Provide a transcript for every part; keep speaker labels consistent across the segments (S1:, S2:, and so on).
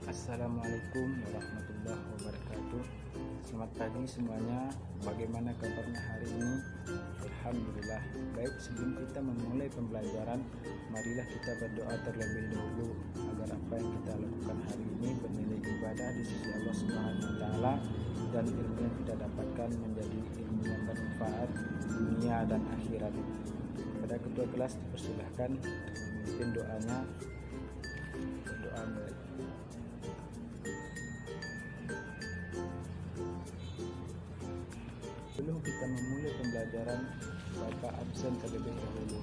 S1: Assalamualaikum warahmatullahi wabarakatuh. Selamat pagi semuanya. Bagaimana kabarnya hari ini? Alhamdulillah baik. Sebelum kita memulai pembelajaran, marilah kita berdoa terlebih dahulu agar apa yang kita lakukan hari ini bernilai ibadah di sisi Allah Subhanahu wa taala dan ilmu yang kita dapatkan menjadi ilmu yang bermanfaat dunia dan akhirat. Pada ketua kelas dipersilahkan memimpin doanya. Berdoa mulai. Sebelum kita memulai pembelajaran, Bapak absen terlebih dahulu.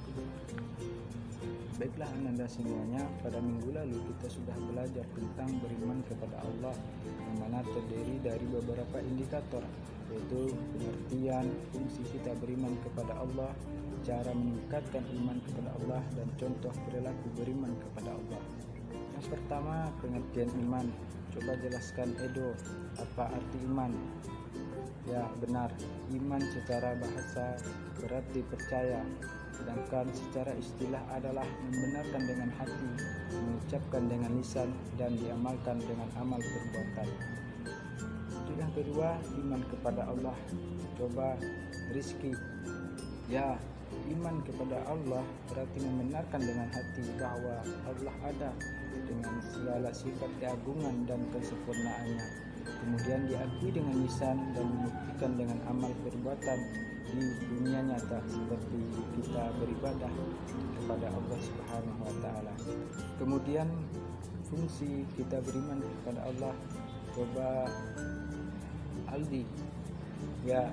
S1: Baiklah Anda semuanya, pada minggu lalu kita sudah belajar tentang beriman kepada Allah, yang mana terdiri dari beberapa indikator, yaitu pengertian, fungsi kita beriman kepada Allah, cara meningkatkan iman kepada Allah, dan contoh perilaku beriman kepada Allah. Yang pertama, pengertian iman. Coba jelaskan Edo, apa arti iman? Ya benar, iman secara bahasa berarti percaya, sedangkan secara istilah adalah membenarkan dengan hati, mengucapkan dengan lisan, dan diamalkan dengan amal perbuatan. Itu yang kedua, iman kepada Allah. Coba Rizky. Ya, iman kepada Allah berarti membenarkan dengan hati bahwa Allah ada dengan segala sifat keagungan dan kesempurnaannya. Kemudian diakui dengan lisan dan membuktikan dengan amal perbuatan di dunia nyata, seperti kita beribadah kepada Allah Subhanahu wa taala. Kemudian fungsi kita beriman kepada Allah. Coba Aldi. Ya,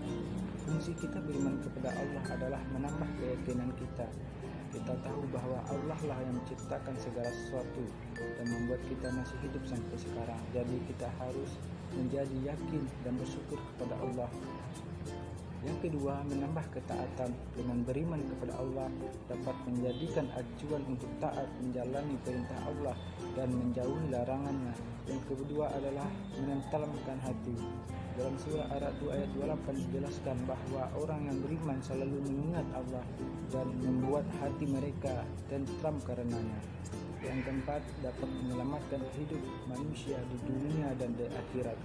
S1: fungsi kita beriman kepada Allah adalah menambah keyakinan kita. Kita tahu bahwa Allah lah yang menciptakan segala sesuatu dan membuat kita masih hidup sampai sekarang. Jadi kita harus menjadi yakin dan bersyukur kepada Allah. Yang kedua, menambah ketaatan. Dengan beriman kepada Allah dapat menjadikan acuan untuk taat menjalani perintah Allah dan menjauhi larangannya. Yang kedua adalah menenteramkan hati. Dalam surah Ar-Ra'd ayat 28 dijelaskan bahwa orang yang beriman selalu mengingat Allah dan membuat hati mereka tentram karenanya. Yang keempat, dapat menyelamatkan hidup manusia di dunia dan di akhirat.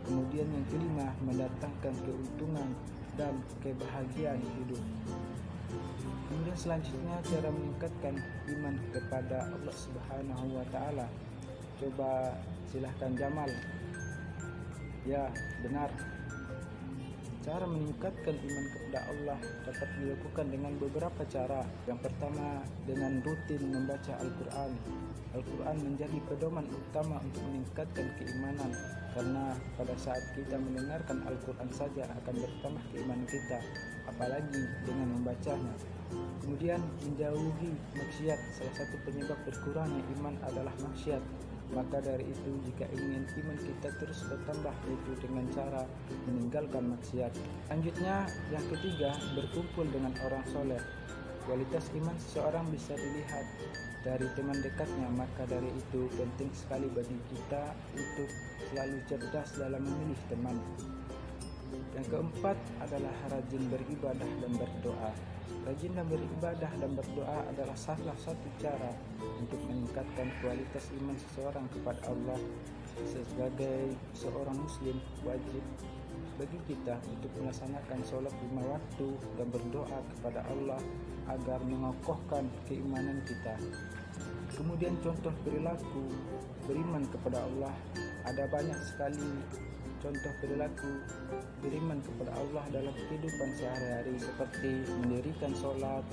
S1: Kemudian yang kelima, mendatangkan keuntungan dan kebahagiaan hidup. Kemudian selanjutnya, cara meningkatkan iman kepada Allah Subhanahu wa taala. Coba silahkan Jamal. Ya, benar. Cara meningkatkan iman kepada Allah dapat dilakukan dengan beberapa cara. Yang pertama, dengan rutin membaca Al-Quran. Al-Quran menjadi pedoman utama untuk meningkatkan keimanan, karena pada saat kita mendengarkan Al-Quran saja akan bertambah keimanan kita, apalagi dengan membacanya. Kemudian menjauhi maksiat. Salah satu penyebab berkurangnya iman adalah maksiat. Maka dari itu, jika ingin iman kita terus bertambah, yaitu dengan cara meninggalkan maksiat. Selanjutnya, yang ketiga, berkumpul dengan orang soleh. Kualitas iman seseorang bisa dilihat dari teman dekatnya, maka dari itu penting sekali bagi kita untuk selalu cerdas dalam memilih teman. Yang keempat adalah rajin beribadah dan berdoa. Rajin dan beribadah dan berdoa adalah salah satu cara untuk meningkatkan kualitas iman seseorang kepada Allah. Sebagai seorang muslim, wajib bagi kita untuk melaksanakan sholat 5 waktu dan berdoa kepada Allah agar mengokohkan keimanan kita. Kemudian contoh perilaku beriman kepada Allah, ada banyak sekali contoh perilaku beriman kepada Allah dalam kehidupan sehari-hari, seperti mendirikan sholat,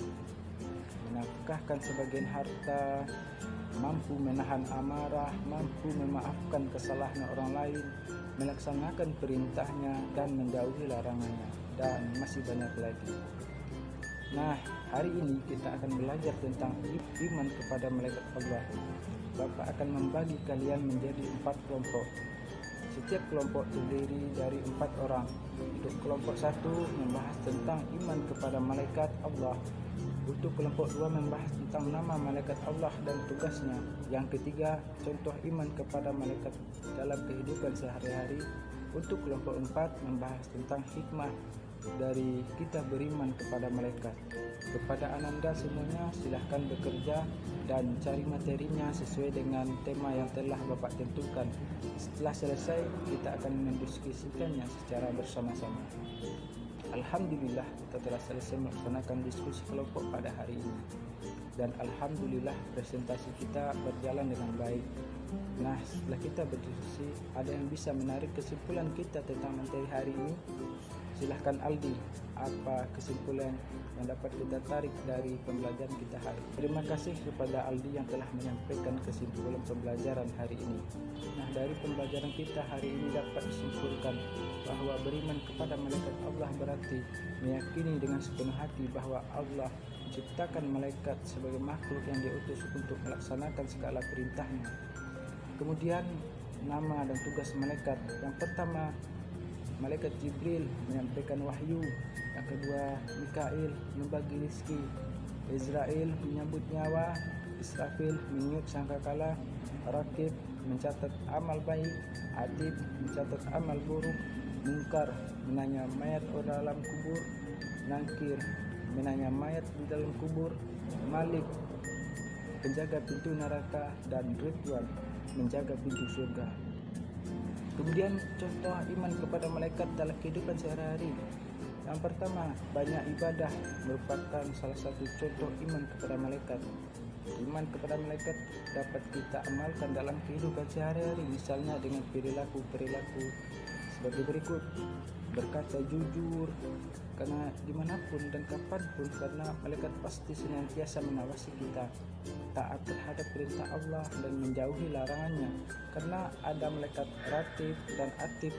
S1: menafkahkan sebagian harta, mampu menahan amarah, mampu memaafkan kesalahan orang lain, melaksanakan perintahnya dan menjauhi larangannya, dan masih banyak lagi. Nah, hari ini kita akan belajar tentang iman kepada malaikat Allah. Bapak akan membagi kalian menjadi 4 kelompok. Setiap kelompok terdiri dari 4 orang. Untuk kelompok 1 membahas tentang iman kepada malaikat Allah. Untuk kelompok 2 membahas tentang nama malaikat Allah dan tugasnya. Yang ketiga, contoh iman kepada malaikat dalam kehidupan sehari-hari. Untuk kelompok 4 membahas tentang hikmah dari kita beriman kepada malaikat. Kepada Ananda semuanya, silahkan bekerja dan cari materinya sesuai dengan tema yang telah Bapak tentukan. Setelah selesai, kita akan mendiskusikannya secara bersama-sama. Alhamdulillah, kita telah selesai melaksanakan diskusi kelompok pada hari ini. Dan alhamdulillah presentasi kita berjalan dengan baik. Nah, setelah kita berdiskusi, ada yang bisa menarik kesimpulan kita tentang materi hari ini? Silahkan Aldi, apa kesimpulan yang dapat kita tarik dari pembelajaran kita hari ini? Terima kasih kepada Aldi yang telah menyampaikan kesimpulan pembelajaran hari ini. Nah, dari pembelajaran kita hari ini dapat disimpulkan bahwa beriman kepada malaikat Allah berarti meyakini dengan sepenuh hati bahwa Allah menciptakan malaikat sebagai makhluk yang diutus untuk melaksanakan segala perintahnya. Kemudian nama dan tugas malaikat. Yang pertama, malaikat Jibril menyampaikan wahyu. Yang kedua, Mikail membagi rezeki. Israel menyambut nyawa. Israfil meniup sangkakala. Rakib mencatat amal baik. Atib mencatat amal buruk. Munkar menanya mayat orang dalam kubur. Nangkir menanya mayat di dalam kubur. Malik penjaga pintu neraka, dan Ridwan menjaga pintu surga. Kemudian contoh iman kepada malaikat dalam kehidupan sehari-hari. Yang pertama, banyak ibadah merupakan salah satu contoh iman kepada malaikat. Iman kepada malaikat dapat kita amalkan dalam kehidupan sehari-hari, misalnya dengan perilaku sebagai berikut: berkata jujur karena dimanapun dan kapanpun, karena malaikat pasti senantiasa mengawasi kita, taat terhadap perintah Allah dan menjauhi larangannya, karena ada malaikat ratib dan atib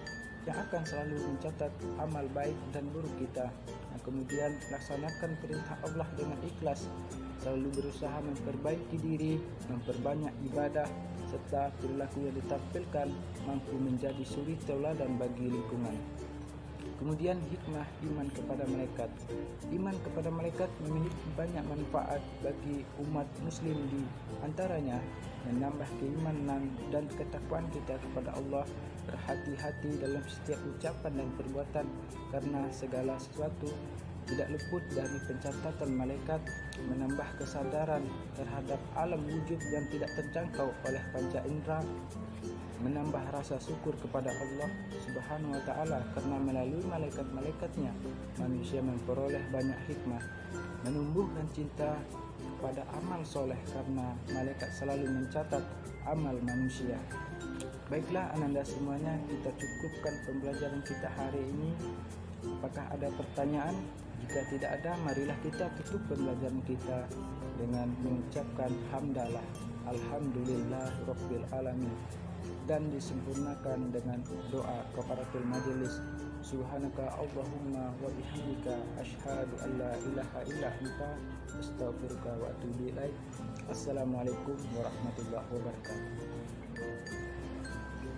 S1: yang akan selalu mencatat amal baik dan buruk kita. Nah, kemudian laksanakan perintah Allah dengan ikhlas, selalu berusaha memperbaiki diri, memperbanyak ibadah, serta perilaku yang ditampilkan mampu menjadi suri tauladan bagi lingkungan. Kemudian hikmah iman kepada malaikat. Iman kepada malaikat memiliki banyak manfaat bagi umat muslim, di antaranya menambah keimanan dan ketakwaan kita kepada Allah, berhati-hati dalam setiap ucapan dan perbuatan karena segala sesuatu tidak luput dari pencatatan malaikat, menambah kesadaran terhadap alam wujud yang tidak terjangkau oleh panca indera, menambah rasa syukur kepada Allah Subhanahu wa Ta'ala karena melalui malaikat-malaikatnya manusia memperoleh banyak hikmah, menumbuhkan cinta kepada amal soleh karena malaikat selalu mencatat amal manusia. Baiklah Ananda semuanya, kita cukupkan pembelajaran kita hari ini. Apakah ada pertanyaan? Jika tidak ada, marilah kita tutup pembelajaran kita dengan mengucapkan hamdalah, alhamdulillah rabbil alamin, dan disempurnakan dengan doa kafaratul majelis. Subhanaka Allahumma wa bihamdika asyhadu an la ilaha illa anta astaghfiruka wa atubu ilaik. Assalamualaikum warahmatullahi wabarakatuh.